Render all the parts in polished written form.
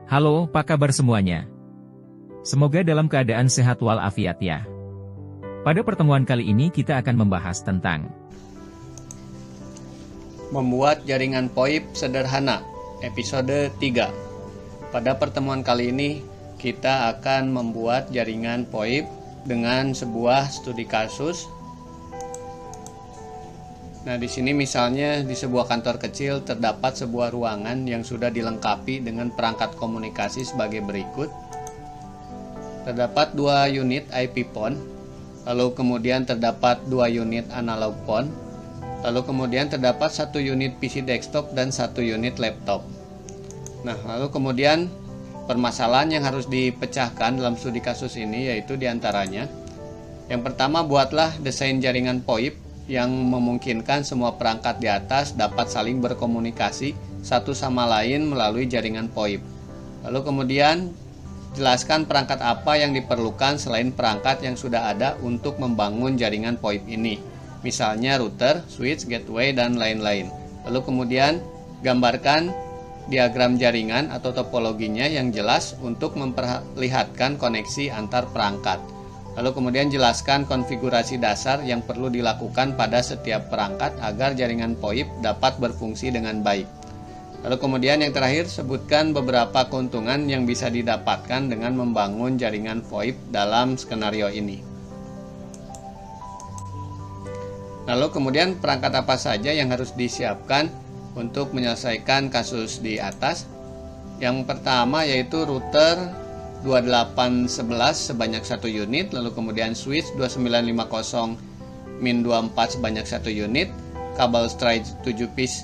Halo, apa kabar semuanya? Semoga dalam keadaan sehat walafiat ya. Pada pertemuan kali ini kita akan membahas tentang Membuat jaringan VoIP sederhana, episode 3. Pada pertemuan kali ini, kita akan membuat jaringan VoIP dengan sebuah studi kasus. Nah, di sini misalnya di sebuah kantor kecil terdapat sebuah ruangan yang sudah dilengkapi dengan perangkat komunikasi sebagai berikut. Terdapat 2 unit IP phone, lalu kemudian terdapat 2 unit analog phone, lalu kemudian terdapat 1 unit PC desktop dan 1 unit laptop. Nah, lalu kemudian permasalahan yang harus dipecahkan dalam studi kasus ini yaitu diantaranya, yang pertama, buatlah desain jaringan VoIP yang memungkinkan semua perangkat di atas dapat saling berkomunikasi satu sama lain melalui jaringan VoIP. Lalu kemudian jelaskan perangkat apa yang diperlukan selain perangkat yang sudah ada untuk membangun jaringan VoIP ini. Misalnya router, switch, gateway, dan lain-lain. Lalu kemudian gambarkan diagram jaringan atau topologinya yang jelas untuk memperlihatkan koneksi antar perangkat. Lalu kemudian jelaskan konfigurasi dasar yang perlu dilakukan pada setiap perangkat agar jaringan VoIP dapat berfungsi dengan baik. Lalu kemudian yang terakhir, sebutkan beberapa keuntungan yang bisa didapatkan dengan membangun jaringan VoIP dalam skenario ini. Lalu kemudian perangkat apa saja yang harus disiapkan untuk menyelesaikan kasus di atas. Yang pertama yaitu router 2811 sebanyak 1 unit, lalu kemudian switch 2950-24 sebanyak 1 unit, kabel straight 7 piece,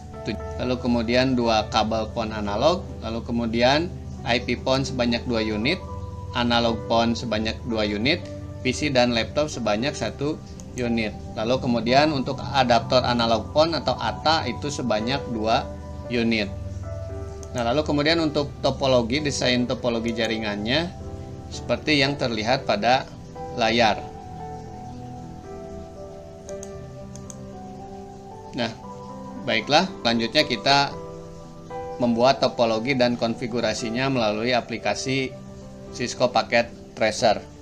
lalu kemudian 2 kabel PON analog, lalu kemudian IP PON sebanyak 2 unit, analog PON sebanyak 2 unit, PC dan laptop sebanyak 1 unit. Lalu kemudian untuk adaptor analog PON atau ATA itu sebanyak 2 unit. Nah, lalu kemudian untuk topologi, desain topologi jaringannya seperti yang terlihat pada layar. Nah, baiklah, selanjutnya kita membuat topologi dan konfigurasinya melalui aplikasi Cisco Packet Tracer.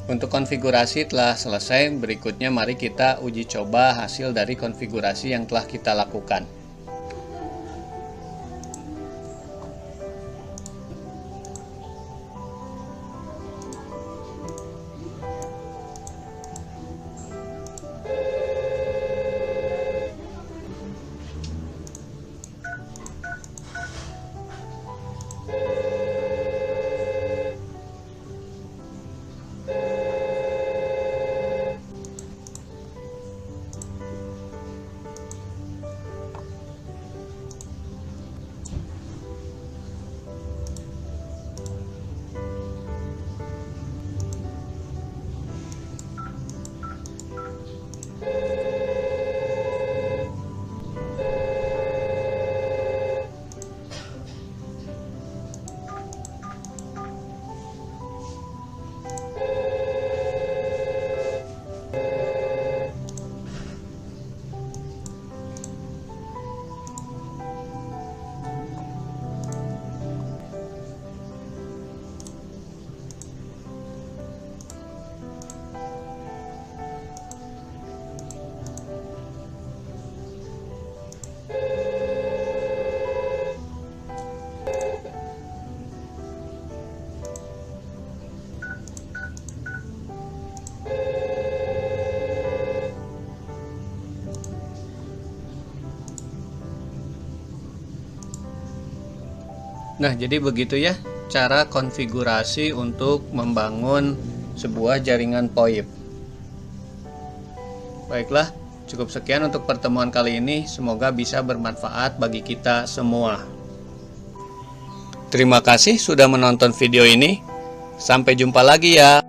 Untuk konfigurasi telah selesai, berikutnya mari kita uji coba hasil dari konfigurasi yang telah kita lakukan. Nah, jadi begitu ya cara konfigurasi untuk membangun sebuah jaringan VoIP. Baiklah, cukup sekian untuk pertemuan kali ini. Semoga bisa bermanfaat bagi kita semua. Terima kasih sudah menonton video ini. Sampai jumpa lagi ya.